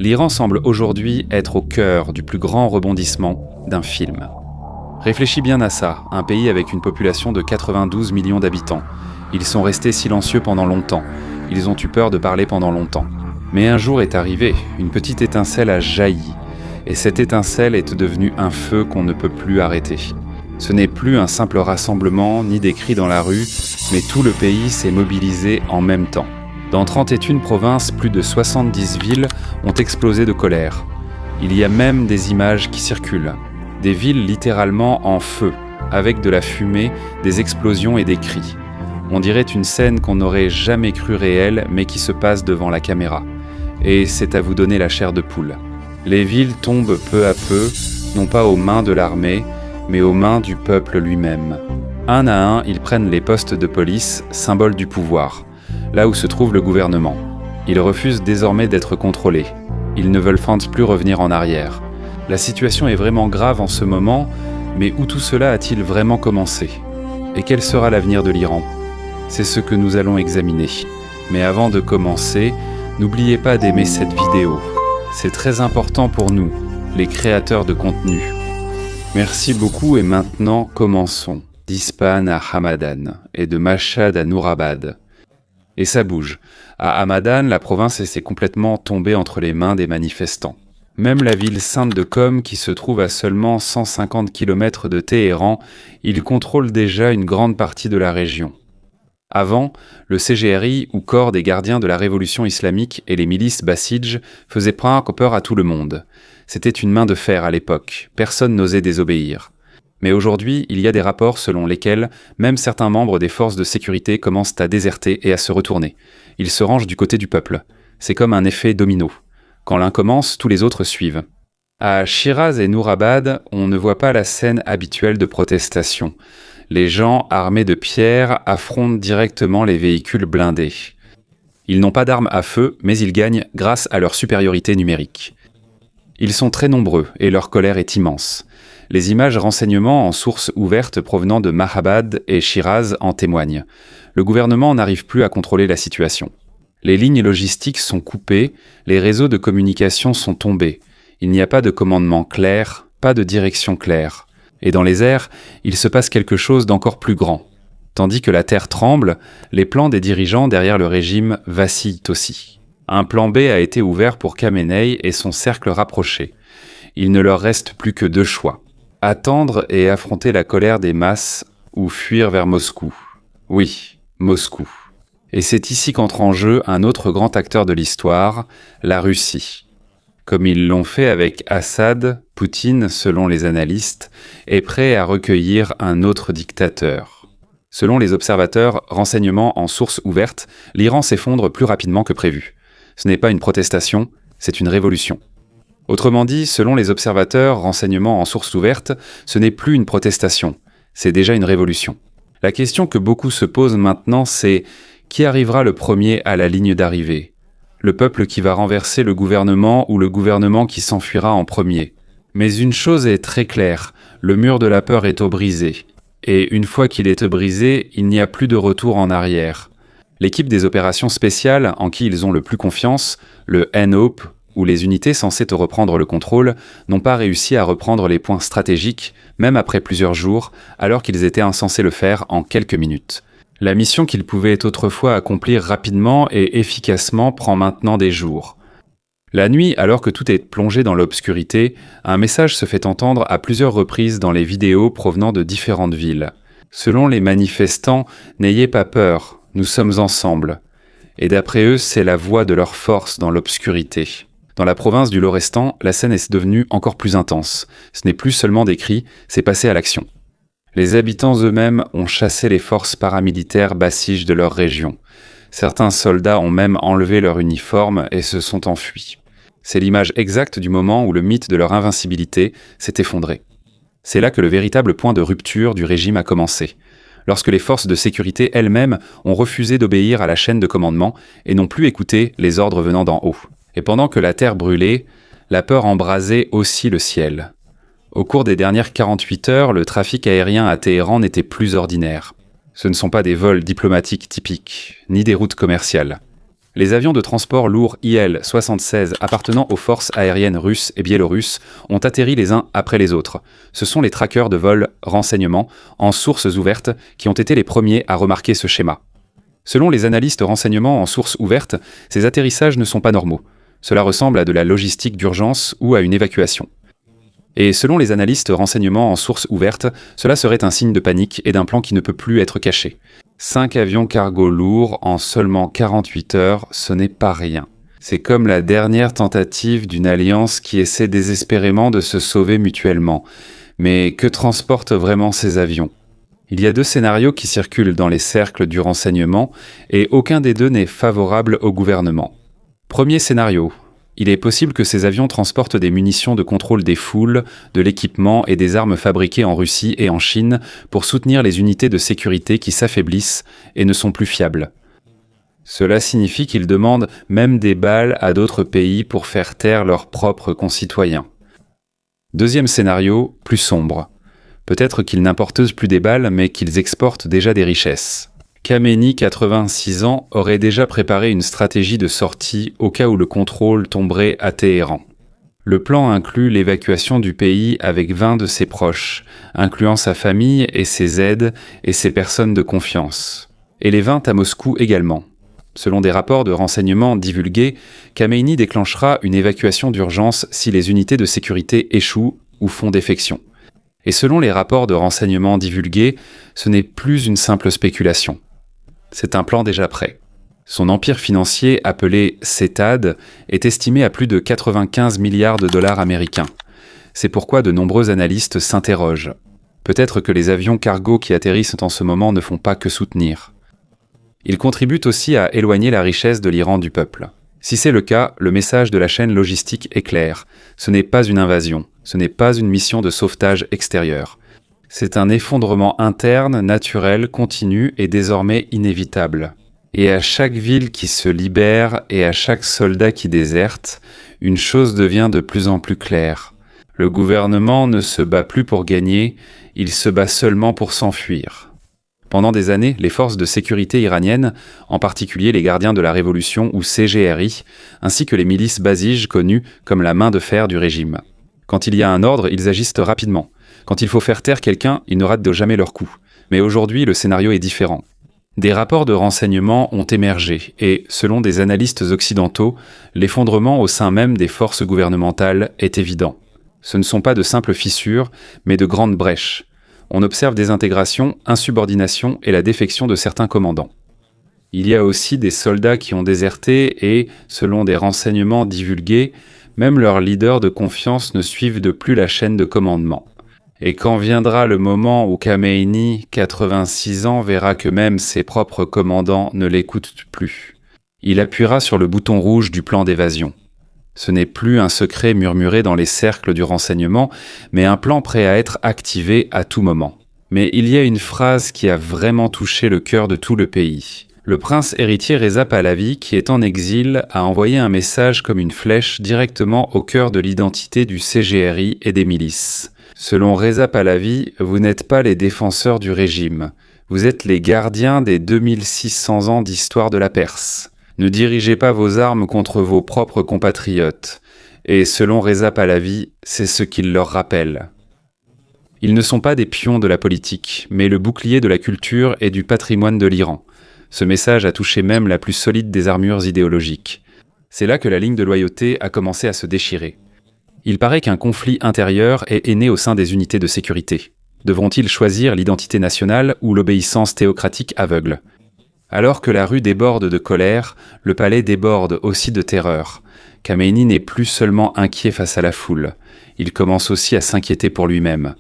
L'Iran semble aujourd'hui être au cœur du plus grand rebondissement d'un film. Réfléchis bien à ça, un pays avec une population de 92 millions d'habitants. Ils sont restés silencieux pendant longtemps, ils ont eu peur de parler pendant longtemps. Mais un jour est arrivé, une petite étincelle a jailli, et cette étincelle est devenue un feu qu'on ne peut plus arrêter. Ce n'est plus un simple rassemblement, ni des cris dans la rue, mais tout le pays s'est mobilisé en même temps. Dans 31 provinces, plus de 70 villes ont explosé de colère. Il y a même des images qui circulent. Des villes littéralement en feu, avec de la fumée, des explosions et des cris. On dirait une scène qu'on n'aurait jamais cru réelle, mais qui se passe devant la caméra. Et c'est à vous donner la chair de poule. Les villes tombent peu à peu, non pas aux mains de l'armée, mais aux mains du peuple lui-même. Un à un, ils prennent les postes de police, symbole du pouvoir, là où se trouve le gouvernement. Ils refusent désormais d'être contrôlés. Ils ne veulent plus revenir en arrière. La situation est vraiment grave en ce moment, mais où tout cela a-t-il vraiment commencé ? Et quel sera l'avenir de l'Iran ? C'est ce que nous allons examiner. Mais avant de commencer, n'oubliez pas d'aimer cette vidéo. C'est très important pour nous, les créateurs de contenu. Merci beaucoup et maintenant commençons. D'Ispahan à Hamadan et de Mashhad à Nourabad. Et ça bouge. À Hamadan, la province s'est complètement tombée entre les mains des manifestants. Même la ville sainte de Qom, qui se trouve à seulement 150 km de Téhéran, il contrôle déjà une grande partie de la région. Avant, le CGRI, ou corps des gardiens de la révolution islamique, et les milices bassidj faisaient peur à tout le monde. C'était une main de fer à l'époque, personne n'osait désobéir. Mais aujourd'hui, il y a des rapports selon lesquels même certains membres des forces de sécurité commencent à déserter et à se retourner. Ils se rangent du côté du peuple. C'est comme un effet domino. Quand l'un commence, tous les autres suivent. À Shiraz et Nourabad, on ne voit pas la scène habituelle de protestation. Les gens armés de pierres affrontent directement les véhicules blindés. Ils n'ont pas d'armes à feu, mais ils gagnent grâce à leur supériorité numérique. Ils sont très nombreux et leur colère est immense. Les images renseignements en sources ouvertes provenant de Mahabad et Shiraz en témoignent. Le gouvernement n'arrive plus à contrôler la situation. Les lignes logistiques sont coupées, les réseaux de communication sont tombés. Il n'y a pas de commandement clair, pas de direction claire. Et dans les airs, il se passe quelque chose d'encore plus grand. Tandis que la terre tremble, les plans des dirigeants derrière le régime vacillent aussi. Un plan B a été ouvert pour Khamenei et son cercle rapproché. Il ne leur reste plus que 2 choix. Attendre et affronter la colère des masses ou fuir vers Moscou. Oui, Moscou. Et c'est ici qu'entre en jeu un autre grand acteur de l'histoire, la Russie. Comme ils l'ont fait avec Assad, Poutine, selon les analystes, est prêt à recueillir un autre dictateur. Selon les observateurs, renseignements en sources ouvertes, l'Iran s'effondre plus rapidement que prévu. Ce n'est pas une protestation, c'est une révolution. Autrement dit, selon les observateurs, renseignements en sources ouvertes, ce n'est plus une protestation, c'est déjà une révolution. La question que beaucoup se posent maintenant, c'est qui arrivera le premier à la ligne d'arrivée ? Le peuple qui va renverser le gouvernement ou le gouvernement qui s'enfuira en premier. Mais une chose est très claire, le mur de la peur est brisé. Et une fois qu'il est brisé, il n'y a plus de retour en arrière. L'équipe des opérations spéciales, en qui ils ont le plus confiance, le NOP, ou les unités censées reprendre le contrôle, n'ont pas réussi à reprendre les points stratégiques, même après plusieurs jours, alors qu'ils étaient censés le faire en quelques minutes. La mission qu'ils pouvaient autrefois accomplir rapidement et efficacement prend maintenant des jours. La nuit, alors que tout est plongé dans l'obscurité, un message se fait entendre à plusieurs reprises dans les vidéos provenant de différentes villes. Selon les manifestants, n'ayez pas peur, nous sommes ensemble. Et d'après eux, c'est la voix de leur force dans l'obscurité. Dans la province du Lorestan, la scène est devenue encore plus intense. Ce n'est plus seulement des cris, c'est passé à l'action. Les habitants eux-mêmes ont chassé les forces paramilitaires bassidj de leur région. Certains soldats ont même enlevé leur uniforme et se sont enfuis. C'est l'image exacte du moment où le mythe de leur invincibilité s'est effondré. C'est là que le véritable point de rupture du régime a commencé. Lorsque les forces de sécurité elles-mêmes ont refusé d'obéir à la chaîne de commandement et n'ont plus écouté les ordres venant d'en haut. Et pendant que la terre brûlait, la peur embrasait aussi le ciel. Au cours des dernières 48 heures, le trafic aérien à Téhéran n'était plus ordinaire. Ce ne sont pas des vols diplomatiques typiques, ni des routes commerciales. Les avions de transport lourds Il-76 appartenant aux forces aériennes russes et biélorusses ont atterri les uns après les autres. Ce sont les trackers de vol renseignement en sources ouvertes qui ont été les premiers à remarquer ce schéma. Selon les analystes renseignement en sources ouvertes, ces atterrissages ne sont pas normaux. Cela ressemble à de la logistique d'urgence ou à une évacuation. Et selon les analystes renseignement en sources ouvertes, cela serait un signe de panique et d'un plan qui ne peut plus être caché. 5 avions cargo lourds en seulement 48 heures, ce n'est pas rien. C'est comme la dernière tentative d'une alliance qui essaie désespérément de se sauver mutuellement. Mais que transportent vraiment ces avions ? Il y a 2 scénarios qui circulent dans les cercles du renseignement et aucun des deux n'est favorable au gouvernement. Premier scénario. Il est possible que ces avions transportent des munitions de contrôle des foules, de l'équipement et des armes fabriquées en Russie et en Chine pour soutenir les unités de sécurité qui s'affaiblissent et ne sont plus fiables. Cela signifie qu'ils demandent même des balles à d'autres pays pour faire taire leurs propres concitoyens. Deuxième scénario, plus sombre. Peut-être qu'ils n'importent plus des balles, mais qu'ils exportent déjà des richesses. Khamenei, 86 ans, aurait déjà préparé une stratégie de sortie au cas où le contrôle tomberait à Téhéran. Le plan inclut l'évacuation du pays avec 20 de ses proches, incluant sa famille et ses aides et ses personnes de confiance. Et les 20 à Moscou également. Selon des rapports de renseignement divulgués, Khamenei déclenchera une évacuation d'urgence si les unités de sécurité échouent ou font défection. Et selon les rapports de renseignement divulgués, ce n'est plus une simple spéculation. C'est un plan déjà prêt. Son empire financier, appelé CETAD, est estimé à plus de 95 milliards de dollars américains. C'est pourquoi de nombreux analystes s'interrogent. Peut-être que les avions cargo qui atterrissent en ce moment ne font pas que soutenir. Ils contribuent aussi à éloigner la richesse de l'Iran du peuple. Si c'est le cas, le message de la chaîne logistique est clair. Ce n'est pas une invasion, ce n'est pas une mission de sauvetage extérieur. C'est un effondrement interne, naturel, continu et désormais inévitable. Et à chaque ville qui se libère et à chaque soldat qui déserte, une chose devient de plus en plus claire. Le gouvernement ne se bat plus pour gagner, il se bat seulement pour s'enfuir. Pendant des années, les forces de sécurité iraniennes, en particulier les gardiens de la Révolution ou CGRI, ainsi que les milices basiges connues comme la main de fer du régime. Quand il y a un ordre, ils agissent rapidement. Quand il faut faire taire quelqu'un, ils ne ratent jamais leur coup. Mais aujourd'hui, le scénario est différent. Des rapports de renseignement ont émergé et, selon des analystes occidentaux, l'effondrement au sein même des forces gouvernementales est évident. Ce ne sont pas de simples fissures, mais de grandes brèches. On observe désintégration, insubordination et la défection de certains commandants. Il y a aussi des soldats qui ont déserté et, selon des renseignements divulgués, même leurs leaders de confiance ne suivent de plus la chaîne de commandement. Et quand viendra le moment où Khamenei, 86 ans, verra que même ses propres commandants ne l'écoutent plus, il appuiera sur le bouton rouge du plan d'évasion. Ce n'est plus un secret murmuré dans les cercles du renseignement, mais un plan prêt à être activé à tout moment. Mais il y a une phrase qui a vraiment touché le cœur de tout le pays. Le prince héritier Reza Pahlavi, qui est en exil, a envoyé un message comme une flèche directement au cœur de l'identité du CGRI et des milices. Selon Reza Pahlavi, vous n'êtes pas les défenseurs du régime. Vous êtes les gardiens des 2600 ans d'histoire de la Perse. Ne dirigez pas vos armes contre vos propres compatriotes. Et selon Reza Pahlavi, c'est ce qu'il leur rappelle. Ils ne sont pas des pions de la politique, mais le bouclier de la culture et du patrimoine de l'Iran. Ce message a touché même la plus solide des armures idéologiques. C'est là que la ligne de loyauté a commencé à se déchirer. Il paraît qu'un conflit intérieur est né au sein des unités de sécurité. Devront-ils choisir l'identité nationale ou l'obéissance théocratique aveugle ? Alors que la rue déborde de colère, le palais déborde aussi de terreur. Khamenei n'est plus seulement inquiet face à la foule. Il commence aussi à s'inquiéter pour lui-même.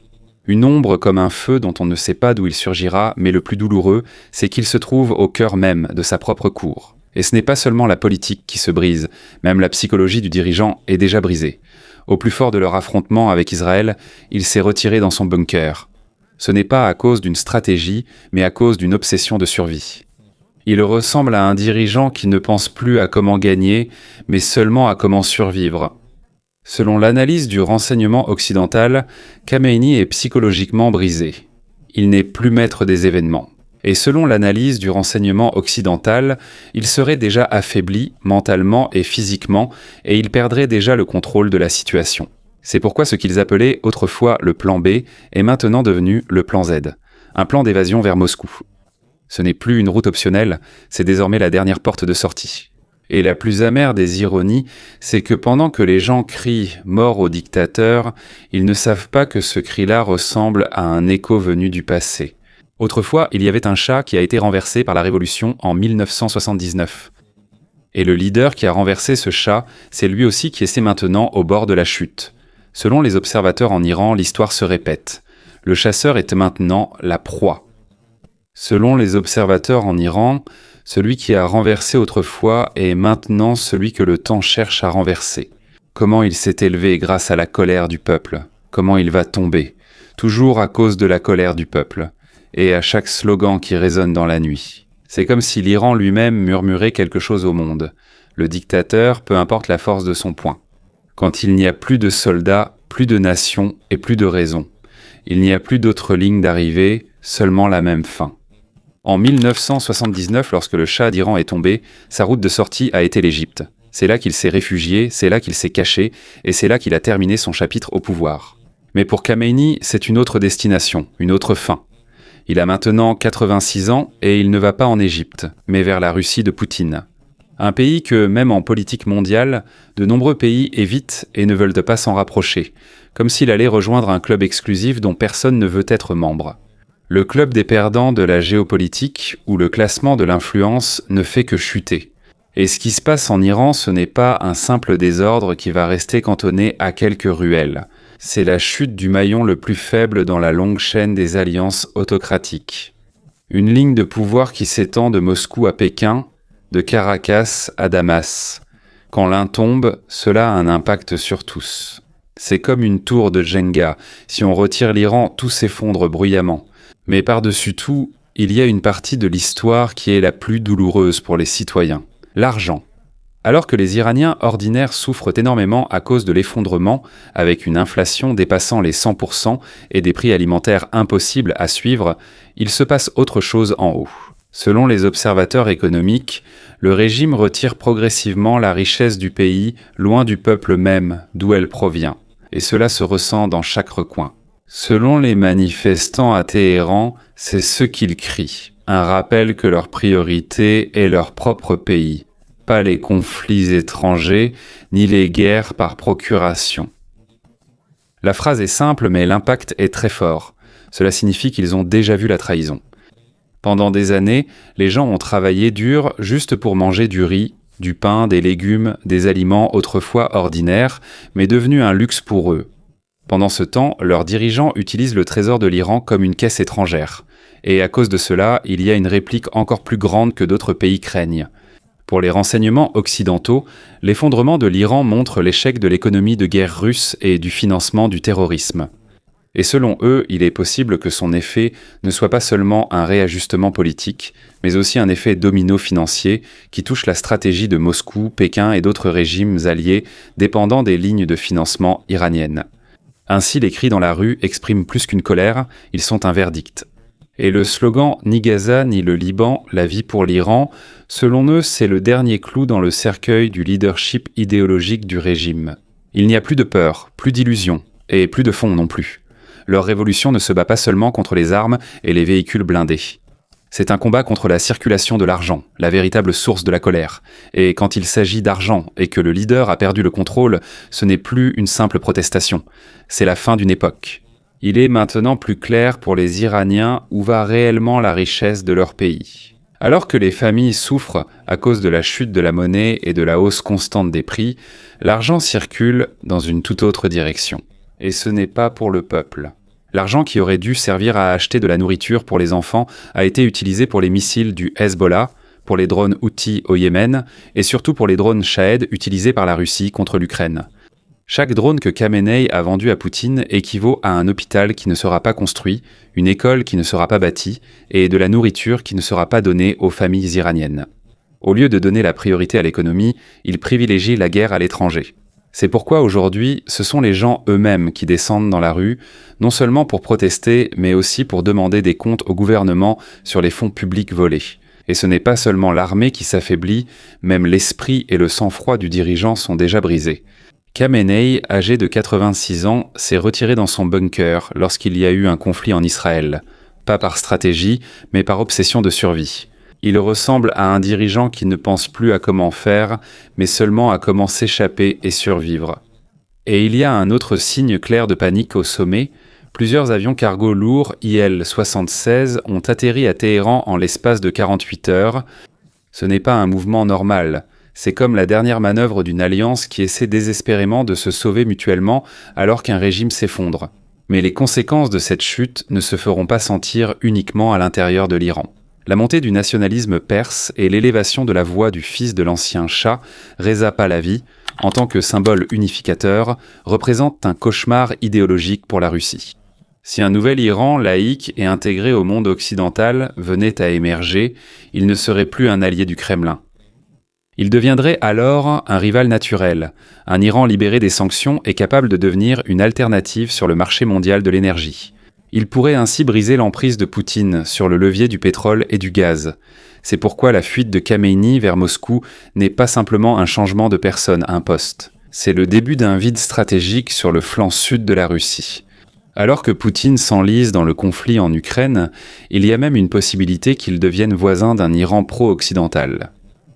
Une ombre comme un feu dont on ne sait pas d'où il surgira, mais le plus douloureux, c'est qu'il se trouve au cœur même de sa propre cour. Et ce n'est pas seulement la politique qui se brise, même la psychologie du dirigeant est déjà brisée. Au plus fort de leur affrontement avec Israël, il s'est retiré dans son bunker. Ce n'est pas à cause d'une stratégie, mais à cause d'une obsession de survie. Il ressemble à un dirigeant qui ne pense plus à comment gagner, mais seulement à comment survivre. Selon l'analyse du renseignement occidental, Khamenei est psychologiquement brisé. Il n'est plus maître des événements. Et selon l'analyse du renseignement occidental, il serait déjà affaibli mentalement et physiquement, et il perdrait déjà le contrôle de la situation. C'est pourquoi ce qu'ils appelaient autrefois le plan B est maintenant devenu le plan Z, un plan d'évasion vers Moscou. Ce n'est plus une route optionnelle, c'est désormais la dernière porte de sortie. Et la plus amère des ironies, c'est que pendant que les gens crient « mort au dictateur », ils ne savent pas que ce cri-là ressemble à un écho venu du passé. Autrefois, il y avait un Shah qui a été renversé par la Révolution en 1979. Et le leader qui a renversé ce Shah, c'est lui aussi qui essaie maintenant au bord de la chute. Selon les observateurs en Iran, l'histoire se répète. Le chasseur est maintenant la proie. Selon les observateurs en Iran, celui qui a renversé autrefois est maintenant celui que le temps cherche à renverser. Comment il s'est élevé grâce à la colère du peuple, comment il va tomber, toujours à cause de la colère du peuple, et à chaque slogan qui résonne dans la nuit. C'est comme si l'Iran lui-même murmurait quelque chose au monde. Le dictateur, peu importe la force de son poing. Quand il n'y a plus de soldats, plus de nations et plus de raisons. Il n'y a plus d'autre ligne d'arrivée, seulement la même fin. En 1979, lorsque le Shah d'Iran est tombé, sa route de sortie a été l'Égypte. C'est là qu'il s'est réfugié, c'est là qu'il s'est caché, et c'est là qu'il a terminé son chapitre au pouvoir. Mais pour Khamenei, c'est une autre destination, une autre fin. Il a maintenant 86 ans et il ne va pas en Égypte, mais vers la Russie de Poutine. Un pays que, même en politique mondiale, de nombreux pays évitent et ne veulent pas s'en rapprocher, comme s'il allait rejoindre un club exclusif dont personne ne veut être membre. Le club des perdants de la géopolitique, où le classement de l'influence ne fait que chuter. Et ce qui se passe en Iran, ce n'est pas un simple désordre qui va rester cantonné à quelques ruelles. C'est la chute du maillon le plus faible dans la longue chaîne des alliances autocratiques. Une ligne de pouvoir qui s'étend de Moscou à Pékin, de Caracas à Damas. Quand l'un tombe, cela a un impact sur tous. C'est comme une tour de Jenga. Si on retire l'Iran, tout s'effondre bruyamment. Mais par-dessus tout, il y a une partie de l'histoire qui est la plus douloureuse pour les citoyens. L'argent. Alors que les Iraniens ordinaires souffrent énormément à cause de l'effondrement, avec une inflation dépassant les 100% et des prix alimentaires impossibles à suivre, il se passe autre chose en haut. Selon les observateurs économiques, le régime retire progressivement la richesse du pays loin du peuple même, d'où elle provient. Et cela se ressent dans chaque recoin. Selon les manifestants à Téhéran, c'est ce qu'ils crient. Un rappel que leur priorité est leur propre pays. Pas les conflits étrangers, ni les guerres par procuration. La phrase est simple, mais l'impact est très fort. Cela signifie qu'ils ont déjà vu la trahison. Pendant des années, les gens ont travaillé dur juste pour manger du riz, du pain, des légumes, des aliments autrefois ordinaires, mais devenus un luxe pour eux. Pendant ce temps, leurs dirigeants utilisent le trésor de l'Iran comme une caisse étrangère. Et à cause de cela, il y a une réplique encore plus grande que d'autres pays craignent. Pour les renseignements occidentaux, l'effondrement de l'Iran montre l'échec de l'économie de guerre russe et du financement du terrorisme. Et selon eux, il est possible que son effet ne soit pas seulement un réajustement politique, mais aussi un effet domino financier qui touche la stratégie de Moscou, Pékin et d'autres régimes alliés dépendant des lignes de financement iraniennes. Ainsi, les cris dans la rue expriment plus qu'une colère, ils sont un verdict. Et le slogan « Ni Gaza, ni le Liban, la vie pour l'Iran », selon eux, c'est le dernier clou dans le cercueil du leadership idéologique du régime. Il n'y a plus de peur, plus d'illusions, et plus de fond non plus. Leur révolution ne se bat pas seulement contre les armes et les véhicules blindés. C'est un combat contre la circulation de l'argent, la véritable source de la colère. Et quand il s'agit d'argent et que le leader a perdu le contrôle, ce n'est plus une simple protestation. C'est la fin d'une époque. Il est maintenant plus clair pour les Iraniens où va réellement la richesse de leur pays. Alors que les familles souffrent à cause de la chute de la monnaie et de la hausse constante des prix, l'argent circule dans une toute autre direction. Et ce n'est pas pour le peuple. L'argent qui aurait dû servir à acheter de la nourriture pour les enfants a été utilisé pour les missiles du Hezbollah, pour les drones Houthis au Yémen et surtout pour les drones Shahed utilisés par la Russie contre l'Ukraine. Chaque drone que Khamenei a vendu à Poutine équivaut à un hôpital qui ne sera pas construit, une école qui ne sera pas bâtie et de la nourriture qui ne sera pas donnée aux familles iraniennes. Au lieu de donner la priorité à l'économie, il privilégie la guerre à l'étranger. C'est pourquoi aujourd'hui, ce sont les gens eux-mêmes qui descendent dans la rue, non seulement pour protester, mais aussi pour demander des comptes au gouvernement sur les fonds publics volés. Et ce n'est pas seulement l'armée qui s'affaiblit, même l'esprit et le sang-froid du dirigeant sont déjà brisés. Khamenei, âgé de 86 ans, s'est retiré dans son bunker lorsqu'il y a eu un conflit en Israël. Pas par stratégie, mais par obsession de survie. Il ressemble à un dirigeant qui ne pense plus à comment faire, mais seulement à comment s'échapper et survivre. Et il y a un autre signe clair de panique au sommet. Plusieurs avions cargo lourds Il-76 ont atterri à Téhéran en l'espace de 48 heures. Ce n'est pas un mouvement normal. C'est comme la dernière manœuvre d'une alliance qui essaie désespérément de se sauver mutuellement alors qu'un régime s'effondre. Mais les conséquences de cette chute ne se feront pas sentir uniquement à l'intérieur de l'Iran. La montée du nationalisme perse et l'élévation de la voix du fils de l'ancien Shah, Reza Pahlavi, en tant que symbole unificateur, représentent un cauchemar idéologique pour la Russie. Si un nouvel Iran laïque et intégré au monde occidental venait à émerger, il ne serait plus un allié du Kremlin. Il deviendrait alors un rival naturel, un Iran libéré des sanctions et capable de devenir une alternative sur le marché mondial de l'énergie. Il pourrait ainsi briser l'emprise de Poutine sur le levier du pétrole et du gaz. C'est pourquoi la fuite de Khamenei vers Moscou n'est pas simplement un changement de personne à un poste. C'est le début d'un vide stratégique sur le flanc sud de la Russie. Alors que Poutine s'enlise dans le conflit en Ukraine, il y a même une possibilité qu'il devienne voisin d'un Iran pro-occidental.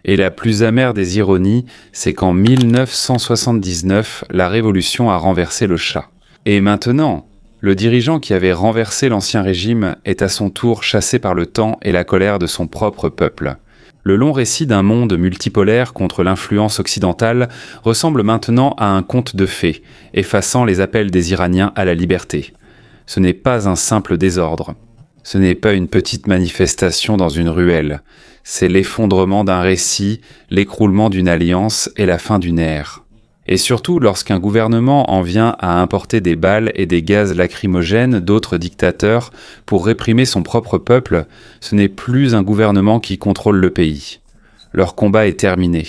Et la plus amère des ironies, c'est qu'en 1979, la révolution a renversé le Shah. Et maintenant, le dirigeant qui avait renversé l'ancien régime est à son tour chassé par le temps et la colère de son propre peuple. Le long récit d'un monde multipolaire contre l'influence occidentale ressemble maintenant à un conte de fées, effaçant les appels des Iraniens à la liberté. Ce n'est pas un simple désordre. Ce n'est pas une petite manifestation dans une ruelle. C'est l'effondrement d'un récit, l'écroulement d'une alliance et la fin d'une ère. Et surtout, lorsqu'un gouvernement en vient à importer des balles et des gaz lacrymogènes d'autres dictateurs pour réprimer son propre peuple, ce n'est plus un gouvernement qui contrôle le pays. Leur combat est terminé,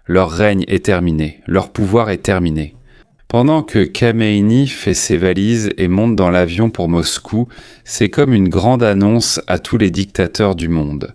leur règne est terminé, leur pouvoir est terminé. Pendant que Khamenei fait ses valises et monte dans l'avion pour Moscou, c'est comme une grande annonce à tous les dictateurs du monde.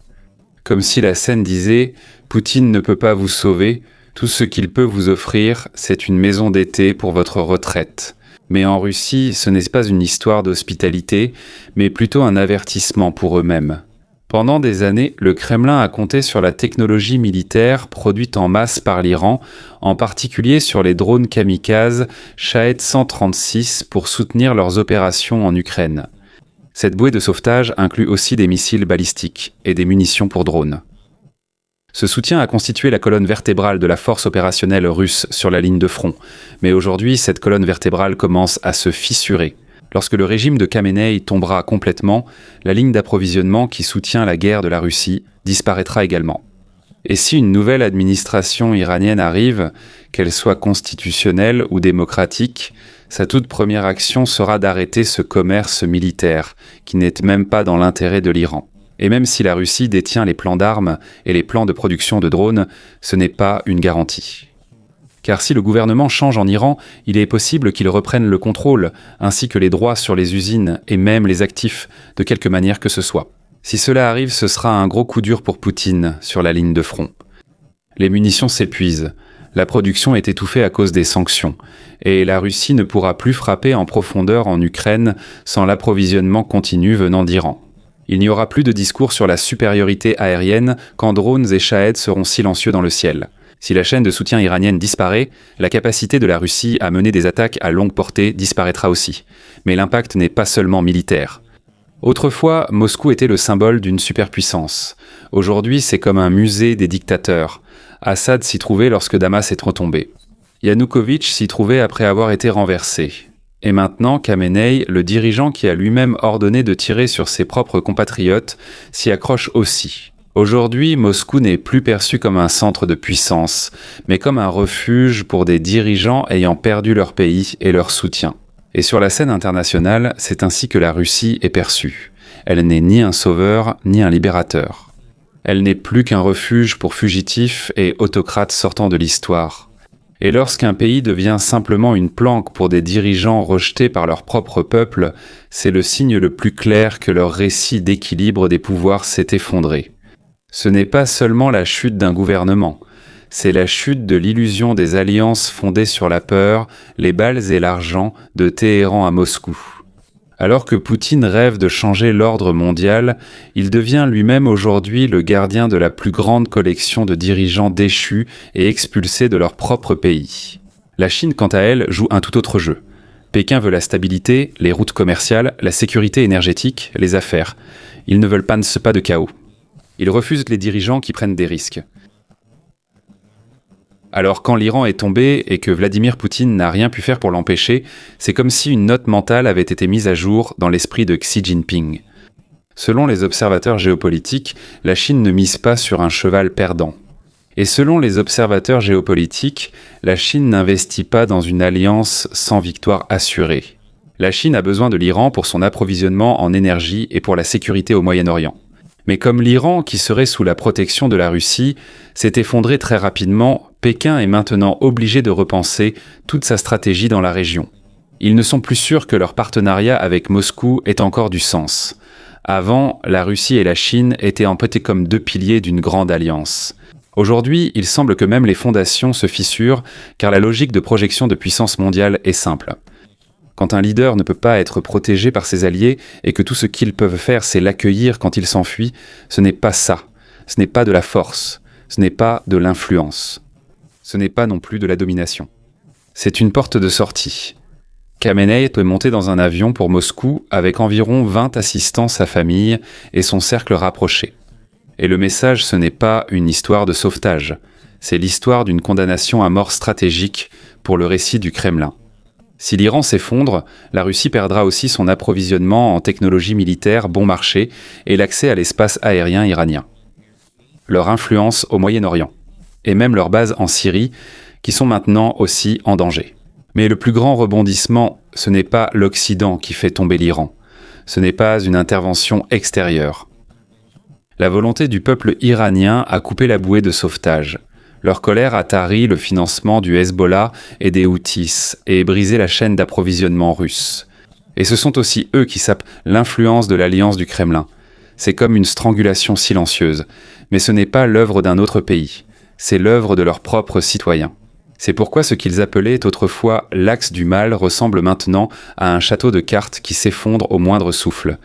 Comme si la scène disait « Poutine ne peut pas vous sauver », tout ce qu'il peut vous offrir, c'est une maison d'été pour votre retraite. Mais en Russie, ce n'est pas une histoire d'hospitalité, mais plutôt un avertissement pour eux-mêmes. Pendant des années, le Kremlin a compté sur la technologie militaire produite en masse par l'Iran, en particulier sur les drones kamikazes Shahed 136 pour soutenir leurs opérations en Ukraine. Cette bouée de sauvetage inclut aussi des missiles balistiques et des munitions pour drones. Ce soutien a constitué la colonne vertébrale de la force opérationnelle russe sur la ligne de front. Mais aujourd'hui, cette colonne vertébrale commence à se fissurer. Lorsque le régime de Khamenei tombera complètement, la ligne d'approvisionnement qui soutient la guerre de la Russie disparaîtra également. Et si une nouvelle administration iranienne arrive, qu'elle soit constitutionnelle ou démocratique, sa toute première action sera d'arrêter ce commerce militaire, qui n'est même pas dans l'intérêt de l'Iran. Et même si la Russie détient les plans d'armes et les plans de production de drones, ce n'est pas une garantie. Car si le gouvernement change en Iran, il est possible qu'il reprenne le contrôle, ainsi que les droits sur les usines et même les actifs, de quelque manière que ce soit. Si cela arrive, ce sera un gros coup dur pour Poutine sur la ligne de front. Les munitions s'épuisent, la production est étouffée à cause des sanctions, et la Russie ne pourra plus frapper en profondeur en Ukraine sans l'approvisionnement continu venant d'Iran. Il n'y aura plus de discours sur la supériorité aérienne quand drones et Shahed seront silencieux dans le ciel. Si la chaîne de soutien iranienne disparaît, la capacité de la Russie à mener des attaques à longue portée disparaîtra aussi. Mais l'impact n'est pas seulement militaire. Autrefois, Moscou était le symbole d'une superpuissance. Aujourd'hui, c'est comme un musée des dictateurs. Assad s'y trouvait lorsque Damas est retombé. Yanukovych s'y trouvait après avoir été renversé. Et maintenant, Khamenei, le dirigeant qui a lui-même ordonné de tirer sur ses propres compatriotes, s'y accroche aussi. Aujourd'hui, Moscou n'est plus perçu comme un centre de puissance, mais comme un refuge pour des dirigeants ayant perdu leur pays et leur soutien. Et sur la scène internationale, c'est ainsi que la Russie est perçue. Elle n'est ni un sauveur, ni un libérateur. Elle n'est plus qu'un refuge pour fugitifs et autocrates sortant de l'histoire. Et lorsqu'un pays devient simplement une planque pour des dirigeants rejetés par leur propre peuple, c'est le signe le plus clair que leur récit d'équilibre des pouvoirs s'est effondré. Ce n'est pas seulement la chute d'un gouvernement, c'est la chute de l'illusion des alliances fondées sur la peur, les balles et l'argent de Téhéran à Moscou. Alors que Poutine rêve de changer l'ordre mondial, il devient lui-même aujourd'hui le gardien de la plus grande collection de dirigeants déchus et expulsés de leur propre pays. La Chine, quant à elle, joue un tout autre jeu. Pékin veut la stabilité, les routes commerciales, la sécurité énergétique, les affaires. Ils ne veulent pas de chaos. Ils refusent les dirigeants qui prennent des risques. Alors quand l'Iran est tombé et que Vladimir Poutine n'a rien pu faire pour l'empêcher, c'est comme si une note mentale avait été mise à jour dans l'esprit de Xi Jinping. Selon les observateurs géopolitiques, la Chine ne mise pas sur un cheval perdant. Et selon les observateurs géopolitiques, la Chine n'investit pas dans une alliance sans victoire assurée. La Chine a besoin de l'Iran pour son approvisionnement en énergie et pour la sécurité au Moyen-Orient. Mais comme l'Iran, qui serait sous la protection de la Russie, s'est effondré très rapidement, Pékin est maintenant obligé de repenser toute sa stratégie dans la région. Ils ne sont plus sûrs que leur partenariat avec Moscou ait encore du sens. Avant, la Russie et la Chine étaient empêtées comme deux piliers d'une grande alliance. Aujourd'hui, il semble que même les fondations se fissurent, car la logique de projection de puissance mondiale est simple. Quand un leader ne peut pas être protégé par ses alliés et que tout ce qu'ils peuvent faire c'est l'accueillir quand il s'enfuit, ce n'est pas ça. Ce n'est pas de la force. Ce n'est pas de l'influence. Ce n'est pas non plus de la domination. C'est une porte de sortie. Khamenei est monté dans un avion pour Moscou avec environ 20 assistants, sa famille et son cercle rapproché. Et le message, ce n'est pas une histoire de sauvetage. C'est l'histoire d'une condamnation à mort stratégique pour le récit du Kremlin. Si l'Iran s'effondre, la Russie perdra aussi son approvisionnement en technologie militaire bon marché et l'accès à l'espace aérien iranien. Leur influence au Moyen-Orient, et même leurs bases en Syrie, qui sont maintenant aussi en danger. Mais le plus grand rebondissement, ce n'est pas l'Occident qui fait tomber l'Iran. Ce n'est pas une intervention extérieure. La volonté du peuple iranien a coupé la bouée de sauvetage. Leur colère a tari le financement du Hezbollah et des Houthis et brisé la chaîne d'approvisionnement russe. Et ce sont aussi eux qui sapent l'influence de l'alliance du Kremlin. C'est comme une strangulation silencieuse, mais ce n'est pas l'œuvre d'un autre pays, c'est l'œuvre de leurs propres citoyens. C'est pourquoi ce qu'ils appelaient autrefois l'axe du mal ressemble maintenant à un château de cartes qui s'effondre au moindre souffle,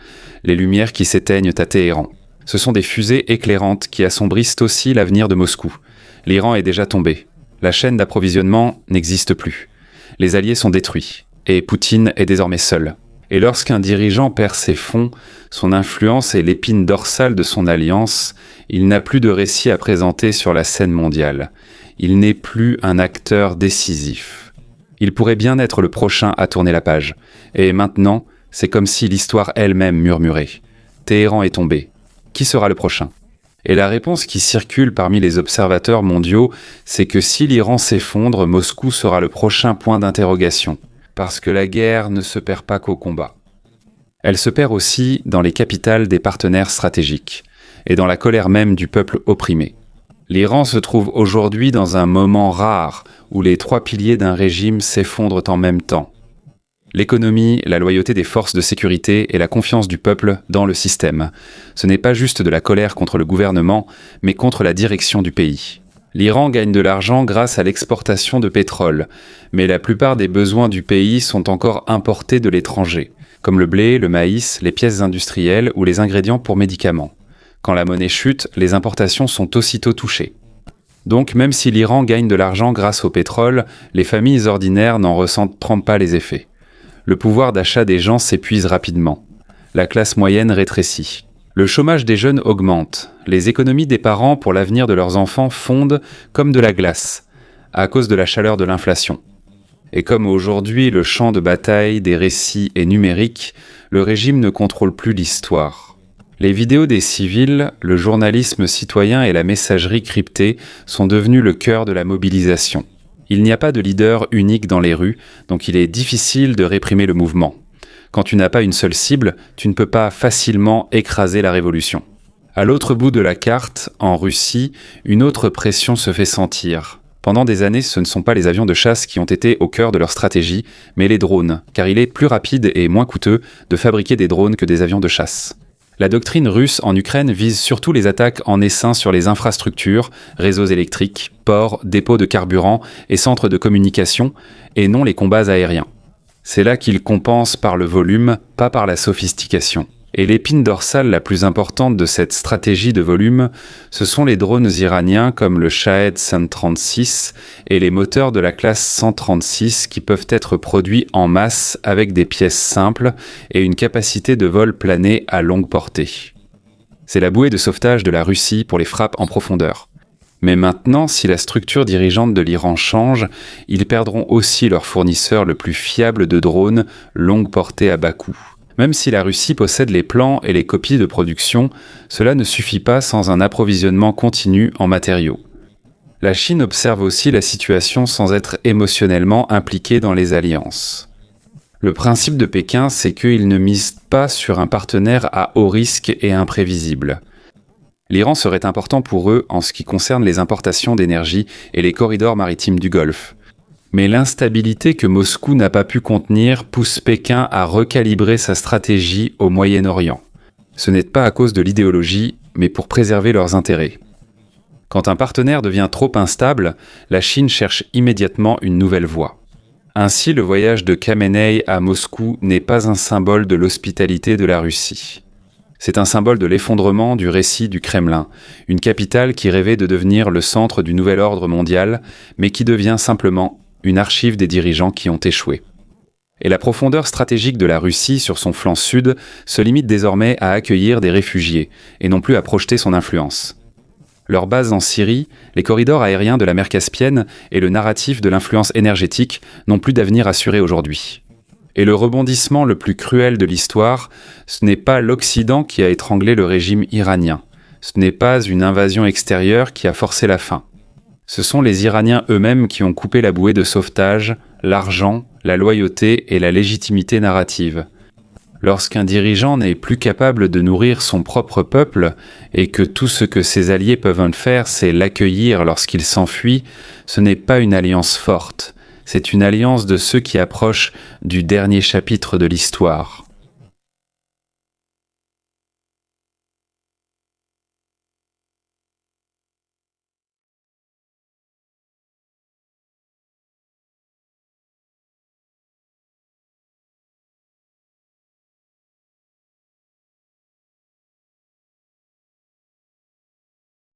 les lumières qui s'éteignent à Téhéran. Ce sont des fusées éclairantes qui assombrissent aussi l'avenir de Moscou. L'Iran est déjà tombé. La chaîne d'approvisionnement n'existe plus. Les alliés sont détruits. Et Poutine est désormais seul. Et lorsqu'un dirigeant perd ses fonds, son influence et l'épine dorsale de son alliance, il n'a plus de récit à présenter sur la scène mondiale. Il n'est plus un acteur décisif. Il pourrait bien être le prochain à tourner la page. Et maintenant, c'est comme si l'histoire elle-même murmurait. Téhéran est tombé. Qui sera le prochain ? Et la réponse qui circule parmi les observateurs mondiaux, c'est que si l'Iran s'effondre, Moscou sera le prochain point d'interrogation. Parce que la guerre ne se perd pas qu'au combat. Elle se perd aussi dans les capitales des partenaires stratégiques, et dans la colère même du peuple opprimé. L'Iran se trouve aujourd'hui dans un moment rare, où les trois piliers d'un régime s'effondrent en même temps. L'économie, la loyauté des forces de sécurité et la confiance du peuple dans le système. Ce n'est pas juste de la colère contre le gouvernement, mais contre la direction du pays. L'Iran gagne de l'argent grâce à l'exportation de pétrole, mais la plupart des besoins du pays sont encore importés de l'étranger, comme le blé, le maïs, les pièces industrielles ou les ingrédients pour médicaments. Quand la monnaie chute, les importations sont aussitôt touchées. Donc même si l'Iran gagne de l'argent grâce au pétrole, les familles ordinaires n'en ressentent pas les effets. Le pouvoir d'achat des gens s'épuise rapidement. La classe moyenne rétrécit. Le chômage des jeunes augmente. Les économies des parents pour l'avenir de leurs enfants fondent comme de la glace, à cause de la chaleur de l'inflation. Et comme aujourd'hui le champ de bataille des récits est numérique, le régime ne contrôle plus l'histoire. Les vidéos des civils, le journalisme citoyen et la messagerie cryptée sont devenus le cœur de la mobilisation. Il n'y a pas de leader unique dans les rues, donc il est difficile de réprimer le mouvement. Quand tu n'as pas une seule cible, tu ne peux pas facilement écraser la révolution. À l'autre bout de la carte, en Russie, une autre pression se fait sentir. Pendant des années, ce ne sont pas les avions de chasse qui ont été au cœur de leur stratégie, mais les drones, car il est plus rapide et moins coûteux de fabriquer des drones que des avions de chasse. La doctrine russe en Ukraine vise surtout les attaques en essaim sur les infrastructures, réseaux électriques, ports, dépôts de carburant et centres de communication, et non les combats aériens. C'est là qu'ils compensent par le volume, pas par la sophistication. Et l'épine dorsale la plus importante de cette stratégie de volume, ce sont les drones iraniens comme le Shahed 136 et les moteurs de la classe 136 qui peuvent être produits en masse avec des pièces simples et une capacité de vol plané à longue portée. C'est la bouée de sauvetage de la Russie pour les frappes en profondeur. Mais maintenant, si la structure dirigeante de l'Iran change, ils perdront aussi leur fournisseur le plus fiable de drones longue portée à bas coût. Même si la Russie possède les plans et les copies de production, cela ne suffit pas sans un approvisionnement continu en matériaux. La Chine observe aussi la situation sans être émotionnellement impliquée dans les alliances. Le principe de Pékin, c'est qu'ils ne misent pas sur un partenaire à haut risque et imprévisible. L'Iran serait important pour eux en ce qui concerne les importations d'énergie et les corridors maritimes du Golfe. Mais l'instabilité que Moscou n'a pas pu contenir pousse Pékin à recalibrer sa stratégie au Moyen-Orient. Ce n'est pas à cause de l'idéologie, mais pour préserver leurs intérêts. Quand un partenaire devient trop instable, la Chine cherche immédiatement une nouvelle voie. Ainsi, le voyage de Khamenei à Moscou n'est pas un symbole de l'hospitalité de la Russie. C'est un symbole de l'effondrement du récit du Kremlin, une capitale qui rêvait de devenir le centre du nouvel ordre mondial, mais qui devient simplement une archive des dirigeants qui ont échoué. Et la profondeur stratégique de la Russie sur son flanc sud se limite désormais à accueillir des réfugiés, et non plus à projeter son influence. Leur base en Syrie, les corridors aériens de la mer Caspienne et le narratif de l'influence énergétique n'ont plus d'avenir assuré aujourd'hui. Et le rebondissement le plus cruel de l'histoire, ce n'est pas l'Occident qui a étranglé le régime iranien. Ce n'est pas une invasion extérieure qui a forcé la fin. Ce sont les Iraniens eux-mêmes qui ont coupé la bouée de sauvetage, l'argent, la loyauté et la légitimité narrative. Lorsqu'un dirigeant n'est plus capable de nourrir son propre peuple et que tout ce que ses alliés peuvent faire, c'est l'accueillir lorsqu'il s'enfuit, ce n'est pas une alliance forte, c'est une alliance de ceux qui approchent du dernier chapitre de l'histoire.